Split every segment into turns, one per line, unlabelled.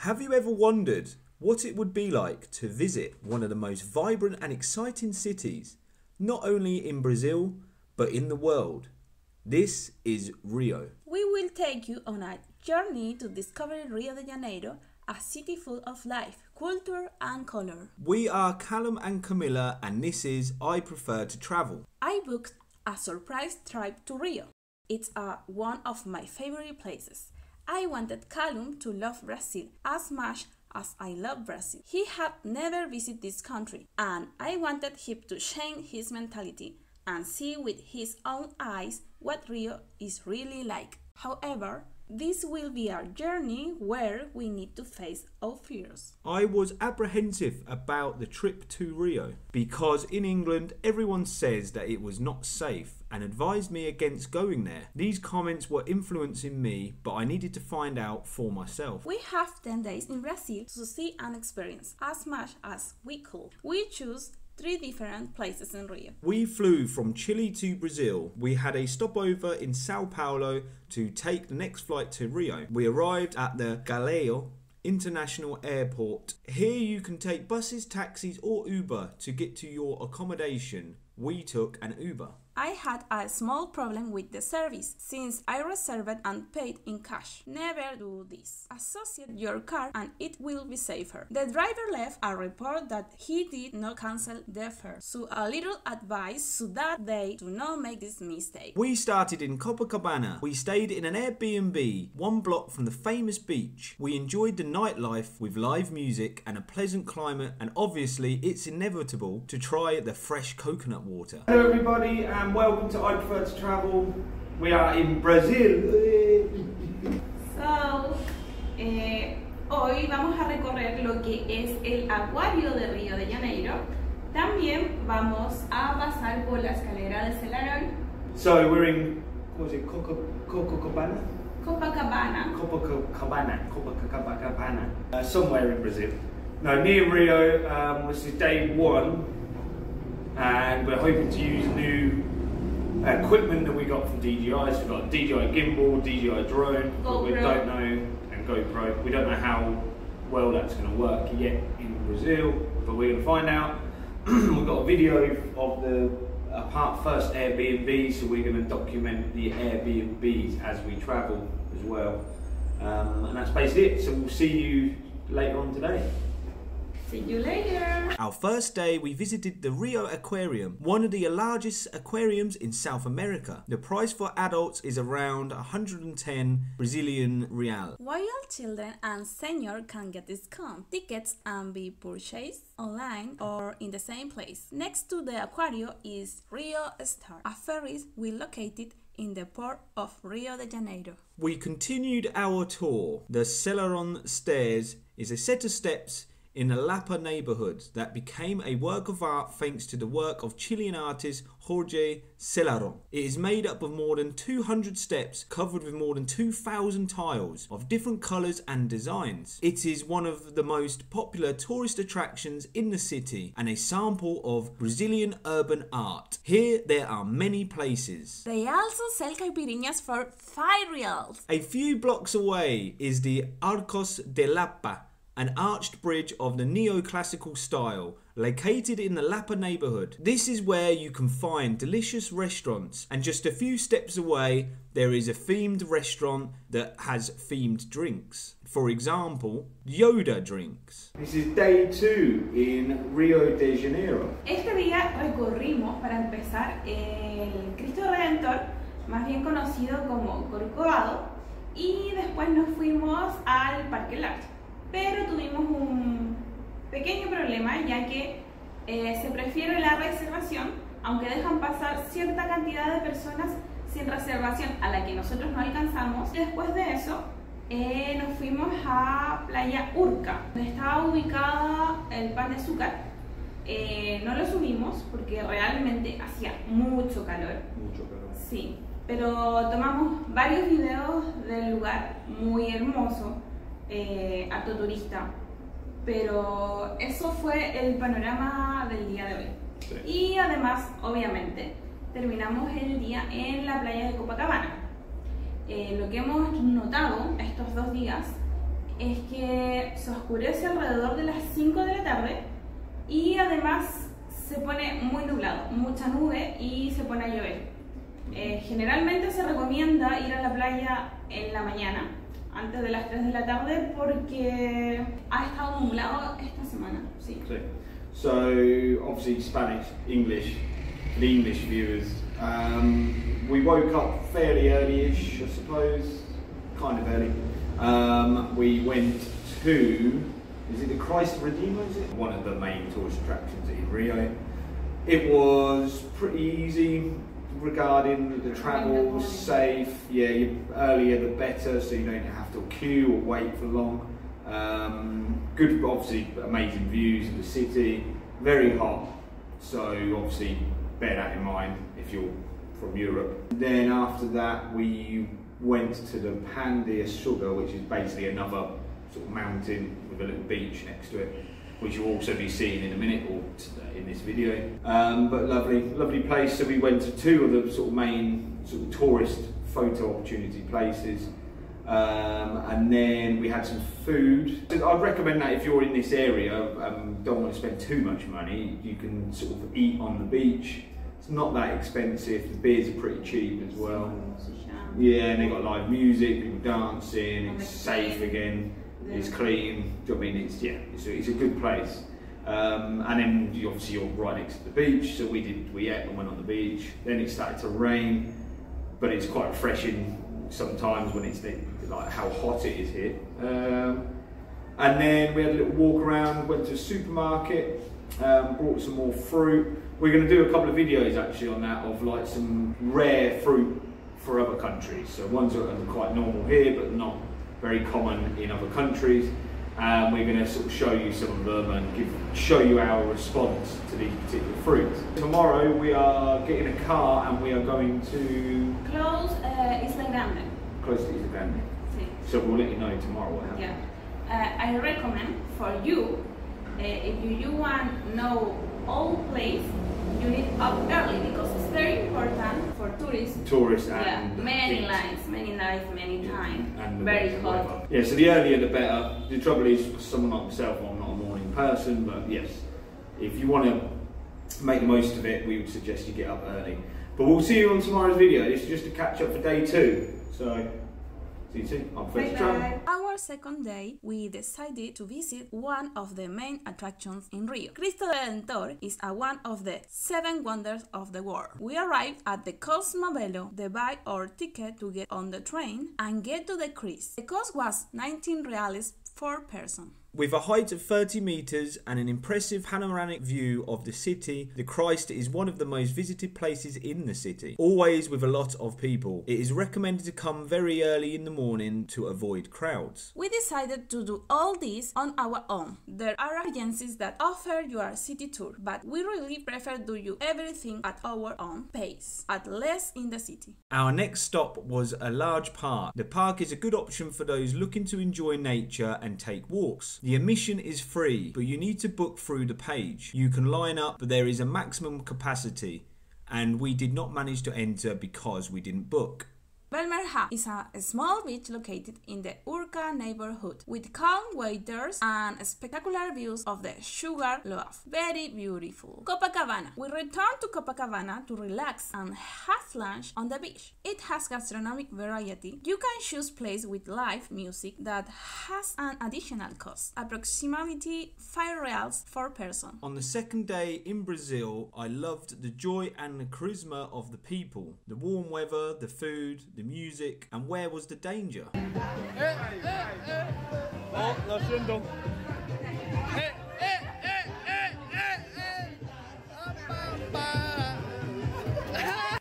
Have you ever wondered what it would be like to visit one of the most vibrant and exciting cities, not only in Brazil, but in the world? This is Rio.
We will take you on a journey to discover Rio de Janeiro, a city full of life, culture and color.
We are Callum and Camilla, and this is I Prefer to Travel.
I booked a surprise trip to Rio. It's one of my favorite places. I wanted Callum to love Brazil as much as I love Brazil. He had never visited this country, and I wanted him to change his mentality and see with his own eyes what Rio is really like. However, this will be our journey where we need to face our fears.
I was apprehensive about the trip to Rio because in England everyone says that it was not safe and advised me against going there. These comments were influencing me, but I needed to find out for myself.
We have 10 days in Brazil to see and experience as much as we could. We choose 3 different places in Rio.
We flew from Chile to Brazil. We had a stopover in Sao Paulo to take the next flight to Rio. We arrived at the Galeão International Airport. Here you can take buses, taxis or Uber to get to your accommodation. We took an Uber.
I had a small problem with the service since I reserved and paid in cash. Never do this. Associate your car and it will be safer. The driver left a report that he did not cancel the fare. So a little advice so that they do not make this mistake.
We started in Copacabana. We stayed in an Airbnb, 1 block from the famous beach. We enjoyed the nightlife with live music and a pleasant climate, and obviously it's inevitable to try the fresh coconut water.
Hello everybody and welcome to I Prefer to Travel. We are in Brazil.
So, hoy vamos a recorrer lo que es el acuario de Rio de Janeiro. También vamos a pasar por la escalera de Selarón.
So we're in, what was it, Copacabana? Copacabana. Somewhere in Brazil. No, near Rio. This is day 1. And we're hoping to use new equipment that we got from DJI. So we've got a DJI gimbal, DJI drone, but we don't know, and GoPro. We don't know how well that's going to work yet in Brazil, but we're going to find out. We've got a video of the first Airbnb, so we're going to document the Airbnbs as we travel as well. And that's basically it. So we'll see you later on today.
See you later!
Our first day we visited the Rio Aquarium, one of the largest aquariums in South America. The price for adults is around 110 Brazilian real.
While children and seniors can get discount, tickets can be purchased online or in the same place. Next to the aquarium is Rio Star, a ferry we located in the port of Rio de Janeiro.
We continued our tour. The Selarón Stairs is a set of steps in the Lapa neighborhood that became a work of art thanks to the work of Chilean artist Jorge Celarón. It is made up of more than 200 steps covered with more than 2,000 tiles of different colours and designs. It is one of the most popular tourist attractions in the city and a sample of Brazilian urban art. Here there are many places.
They also sell caipirinhas for 5 reals.
A few blocks away is the Arcos de Lapa, an arched bridge of the neoclassical style, located in the Lapa neighbourhood. This is where you can find delicious restaurants, and just a few steps away there is a themed restaurant that has themed drinks. For example, Yoda drinks.
This is day 2 in Rio de Janeiro.
Este día recorrimos para empezar el Cristo Redentor, más bien conocido como Corcovado, y después nos fuimos al Parque Lage. Pero tuvimos un pequeño problema, ya que se prefiere la reservación, aunque dejan pasar cierta cantidad de personas sin reservación a la que nosotros no alcanzamos. Después de eso nos fuimos a Playa Urca, donde estaba ubicada el Pan de Azúcar. No lo subimos porque realmente hacía mucho calor. Sí, pero tomamos varios videos del lugar, muy hermoso. Harto turista, pero eso fue el panorama del día de hoy. Sí. Y además, obviamente, terminamos el día en la playa de Copacabana. Lo que hemos notado estos 2 días es que se oscurece alrededor de las 5 de la tarde y además se pone muy nublado, mucha nube y se pone a llover. Generalmente se recomienda ir a la playa en la mañana, antes de las 3 de la tarde, porque ha estado nublado esta semana. Sí.
So obviously Spanish, English, the English viewers. We woke up fairly early-ish, I suppose, kind of early. We went to, is it the Christ Redeemer, is it? One of the main tourist attractions in Rio. It was pretty easy regarding the travel, safe, yeah, earlier the better, so you don't have to queue or wait for long. Good, obviously amazing views of the city, very hot, so obviously bear that in mind if you're from Europe. Then after that we went to the Pan de Açúcar, which is basically another sort of mountain with a little beach next to it, which you'll also be seeing in a minute or in this video. But lovely place. So we went to two of the sort of main sort of tourist photo opportunity places. And then we had some food. I'd recommend that if you're in this area, don't want to spend too much money, you can sort of eat on the beach. It's not that expensive, the beers are pretty cheap as well. Yeah, and they got live music, people dancing, it's safe again, it's clean, do you know what I mean? It's a good place. And then obviously you're right next to the beach, so we ate and went on the beach. Then it started to rain, but it's quite refreshing sometimes when it's like how hot it is here. And then we had a little walk around, went to a supermarket, bought some more fruit. We're going to do a couple of videos actually on that, of like some rare fruit for other countries. So ones that are quite normal here but not very common in other countries. We're going to sort of show you some of them and show you our response to these particular fruits. Tomorrow we are getting a car and we are going to
Close Isla Grande.
Close to Isla Grande.
Sí.
So we'll let you know tomorrow what happens.
Yeah. I recommend for you, if you want to know all place, you need up early because it's very important for tourists.
And
many lines, many times.
And
very hot.
Yeah, so the earlier the better. The trouble is, for someone like myself, I'm not a morning person, but yes, if you want to make the most of it, we would suggest you get up early. But we'll see you on tomorrow's video. This is just a catch up for day 2. So, see you soon. I'm Fred Trump.
Our second day, we decided to visit one of the main attractions in Rio. Cristo Redentor is one of the 7 wonders of the world. We arrived at the Cosmobelo to buy our ticket to get on the train and get to the Christ. The cost was 19 reales per person.
With a height of 30 metres and an impressive panoramic view of the city, the Christ is one of the most visited places in the city, always with a lot of people. It is recommended to come very early in the morning to avoid crowds.
We decided to do all this on our own. There are agencies that offer you a city tour, but we really prefer do you everything at our own pace, at least in the city.
Our next stop was a large park. The park is a good option for those looking to enjoy nature and take walks. The admission is free, but you need to book through the page. You can line up, but there is a maximum capacity, and we did not manage to enter because we didn't book.
Belmerha is a small beach located in the Urca neighborhood with calm waters and spectacular views of the Sugar Loaf. Very beautiful. Copacabana. We returned to Copacabana to relax and have lunch on the beach. It has gastronomic variety. You can choose place with live music that has an additional cost, approximately 5 reals per person.
On the second day in Brazil, I loved the joy and the charisma of the people, the warm weather, the food, the music, and where was the danger?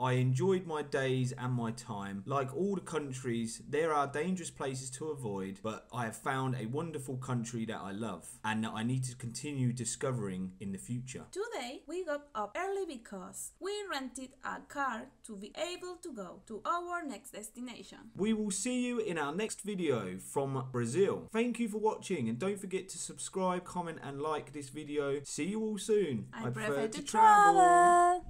I enjoyed my days and my time. Like all the countries, there are dangerous places to avoid, but I have found a wonderful country that I love and that I need to continue discovering in the future.
Today, we got up early because we rented a car to be able to go to our next destination.
We will see you in our next video from Brazil. Thank you for watching, and don't forget to subscribe, comment and like this video. See you all soon.
I prefer to travel.